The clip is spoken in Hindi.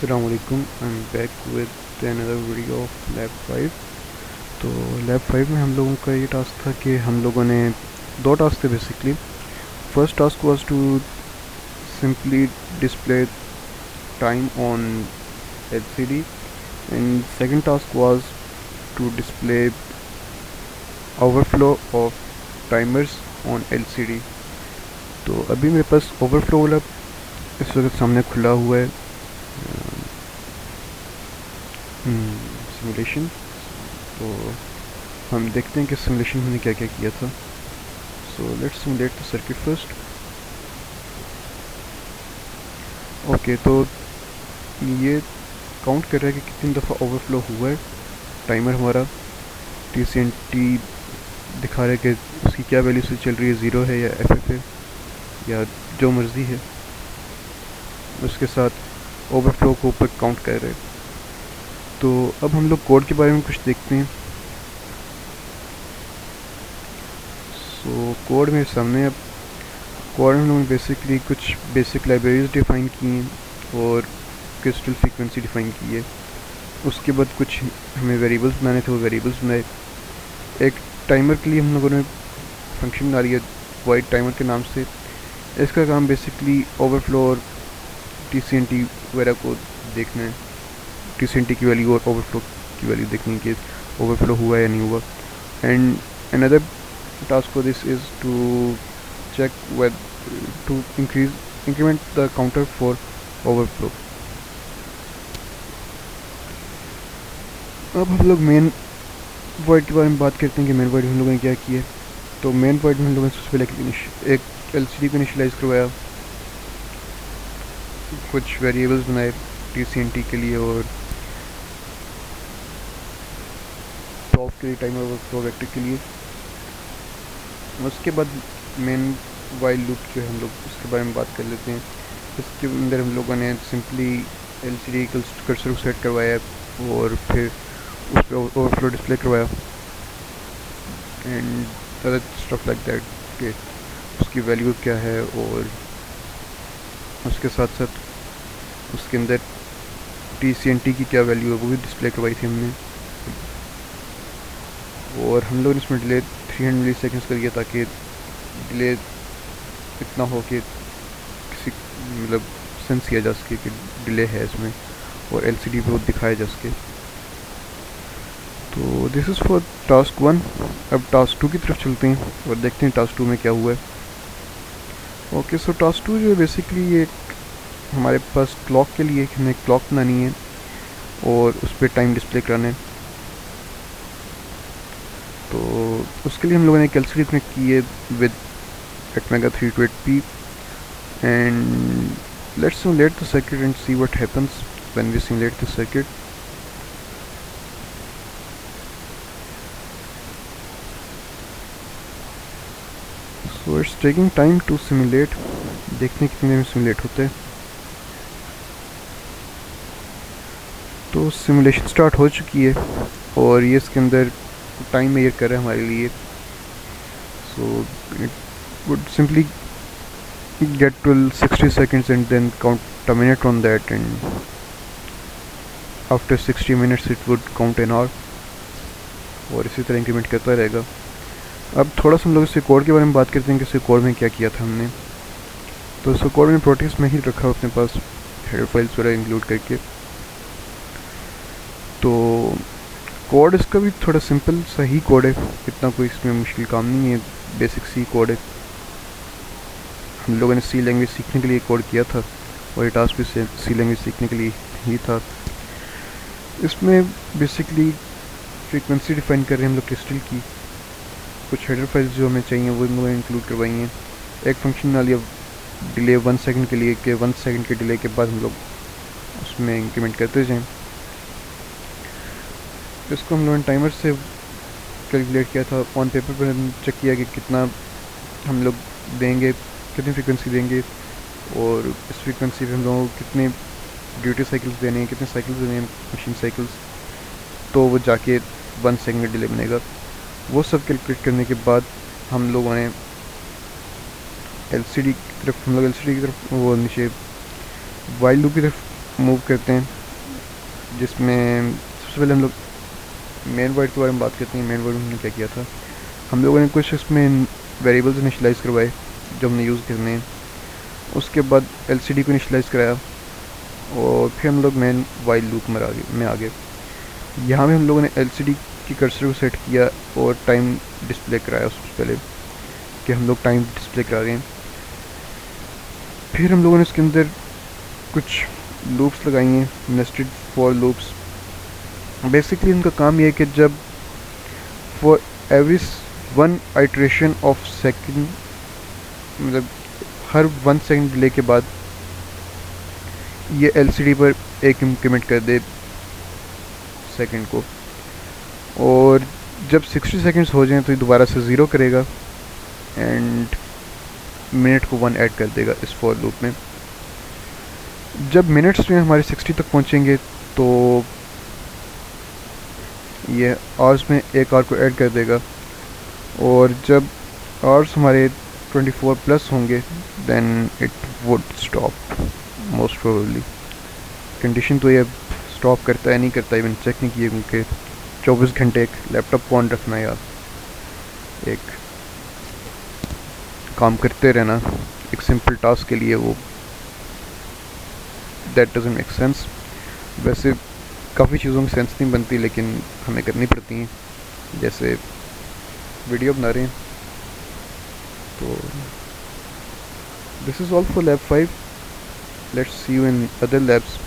Assalamualaikum. I'm back with another video of Lab 5. तो लैब 5 में हम लोगों का ये टास्क था कि हम लोगों ने दो टास्क थे basically. First task was to simply display time on LCD and second task was to display overflow of timers on LCD. तो अभी मेरे पास ओवरफ्लो वाला इस वक्त सामने खुला हुआ है सिमुलेशन. तो हम देखते हैं कि सिमुलेशन हमने क्या क्या किया था. So let's simulate the circuit first. Okay, तो ये काउंट कर रहा है कि कितनी दफ़ा ओवरफ्लो हुआ है. टाइमर हमारा TCNT दिखा रहा है कि उसकी क्या वैल्यू से चल रही है, ज़ीरो है या FF है या जो मर्ज़ी है. उसके साथ ओवरफ्लो को ऊपर काउंट कर रहे हैं. तो अब हम लोग कोड के बारे में कुछ देखते हैं. सो कोड मेरे सामने. अब कोड में हम लोगों ने बेसिकली कुछ बेसिक लाइब्रेरीज डिफ़ाइन की हैं और क्रिस्टल फ्रीक्वेंसी डिफ़ाइन की है. उसके बाद कुछ हमें वेरिएबल्स बनाने थे, वो वेरिएबल्स बनाए. एक टाइमर के लिए हम लोगों ने फंक्शन बना लिया वाइड टाइमर के नाम से. इसका काम बेसिकली ओवरफ्लो और TCNT वगैरह को देखना है. TCNT की वैल्यू और ओवरफ्लो की वैल्यू देखनी कि ओवरफ्लो हुआ या नहीं हुआ. And another task for this is to check to increment the counter for overflow. अब हम लोग मेन वॉइड के बारे में बात करते हैं कि मेन वॉइड में हम लोगों ने क्या किया. तो मेन वॉइड में हम लोगों ने सबसे पहले एक LCD को इनिशियलाइज़ करवाया, कुछ वेरिएबल्स बनाए TCNT के लिए और टॉप के लिए, टाइमर ओवरफ्लो वेक्टर के लिए. उसके बाद मेन वाइल लूप जो है हम लोग उसके बारे में बात कर लेते हैं. इसके अंदर हम लोगों ने सिंपली LCD कर्सर को सेट करवाया और फिर उस पर ओवरफ्लो डिस्प्ले करवाया and other stuff like that कि उसकी वैल्यू क्या है. और उसके साथ साथ उसके अंदर TCNT की क्या वैल्यू है वो भी डिस्प्ले करवाई थी हमने. और हम लोग ने इसमें डिले 300 मिली सेकेंड्स कर दिया ताकि डिले इतना हो कि किसी मतलब सेंस किया जा सके कि डिले है इसमें और LCD पे वो दिखाया जा सके. तो दिस इज़ फॉर टास्क 1. अब टास्क 2 की तरफ चलते हैं और देखते हैं टास्क 2 में क्या हुआ है. ओके, सो टास्क 2 जो है बेसिकली ये हमारे पास क्लॉक के लिए हमें क्लॉक बनानी है और उस पर टाइम डिस्प्ले कराना है. तो उसके लिए हम लोगों ने एक LCD कनेक्ट की है with Atmega 3208P and let's simulate the circuit and see what happens when we simulate the circuit. So it's taking time to simulate. देखते हैं कितने देर में सिमुलेट होते हैं. तो सिमुलेशन स्टार्ट हो चुकी है और ये इसके अंदर टाइम मेजर कर रहा है हमारे लिए. So it would simply get till 60 seconds and then count a minute on that, and after 60 minutes it would count an hour और इसी तरह इंक्रीमेंट करता रहेगा. अब थोड़ा सा हम लोग इसके कोड के बारे में बात करते हैं कि इसके कोड में क्या किया था हमने. तो इसको कोड में प्रोटेक्स में ही रखा अपने पास हेडर फाइल्स वगैरह इंक्लूड करके. तो कोड इसका भी थोड़ा सिंपल सा ही कोड है, इतना कोई इसमें मुश्किल काम नहीं है. बेसिक सी कोड है. हम लोगों ने C लैंग्वेज सीखने के लिए कोड किया था और ये टास्क भी C लैंग्वेज सीखने के लिए ही था. इसमें बेसिकली फ्रीक्वेंसी डिफाइन कर रहे हैं हम लोग क्रिस्टल की. कुछ हेडर फाइल्स जो हमें चाहिए वो हम लोगों ने इंक्लूड करवाई हैं. एक फंक्शन बना लिया डिले 1 सेकंड के लिए कि 1 सेकंड के डिले के बाद हम लोग उसमें इंक्रीमेंट करते जाएँ. इसको हम लोगों ने टाइमर से कैलकुलेट किया था. ऑन पेपर पर हम चेक किया कि कितना हम लोग देंगे, कितनी फ्रीक्वेंसी देंगे और इस फ्रीक्वेंसी पे हम लोगों को कितने ड्यूटी साइकिल्स देने हैं, कितने साइकिल्स देने हैं मशीन साइकिल्स. तो वो जाके 1 सेकंड डिले बनेगा. वो सब कैलकुलेट करने के बाद हम लोगों ने LCD की तरफ वो नीचे वाइल लूप की तरफ मूव करते हैं, जिसमें सबसे पहले हम लोग मेन वर्ड के बारे में बात करते हैं। मेन वर्ड में हमने क्या किया था, हम लोगों ने कुछ इसमें वेरिएबल्स इनिशलाइज़ करवाए जो हमने यूज़ करने हैं। उसके बाद एलसीडी को इनिशलाइज़ कराया और फिर हम लोग मेन वाइल लूप में आ गए। यहाँ में हम लोगों ने एलसीडी की कर्सर को सेट किया और टाइम डिस्प्ले कराया उससे पहले कि हम लोग टाइम डिस्प्ले करा रहे हैं। फिर हम लोगों ने इसके अंदर कुछ लूप्स लगाई हैं, नेस्टेड फॉर लूप्स। बेसिकली उनका काम ये है कि जब for every 1 iteration of second, मतलब हर 1 सेकंड डिले के बाद ये एलसीडी पर एक इंक्रीमेंट कर दे सेकंड को, और जब 60 सेकंड्स हो जाएं तो ये दोबारा से 0 करेगा एंड मिनट को 1 ऐड कर देगा इस फॉर लूप में। जब मिनट्स में हमारे 60 तक पहुंचेंगे तो ये आवर्स में 1 आवर को ऐड कर देगा, और जब आवर्स हमारे 24 प्लस होंगे then it would stop most probably. Condition तो ये स्टॉप करता है नहीं करता, इवन चेक नहीं किए, क्योंकि 24 घंटे एक लैपटॉप को ऑन रखना या एक काम करते रहना एक सिंपल टास्क के लिए, वो दैट डजंट मेक सेंस। वैसे काफ़ी चीज़ों में सेंस नहीं बनती लेकिन हमें करनी पड़ती हैं, जैसे वीडियो बना रहे हैं। तो this is all for lab 5। Let's see you in other labs.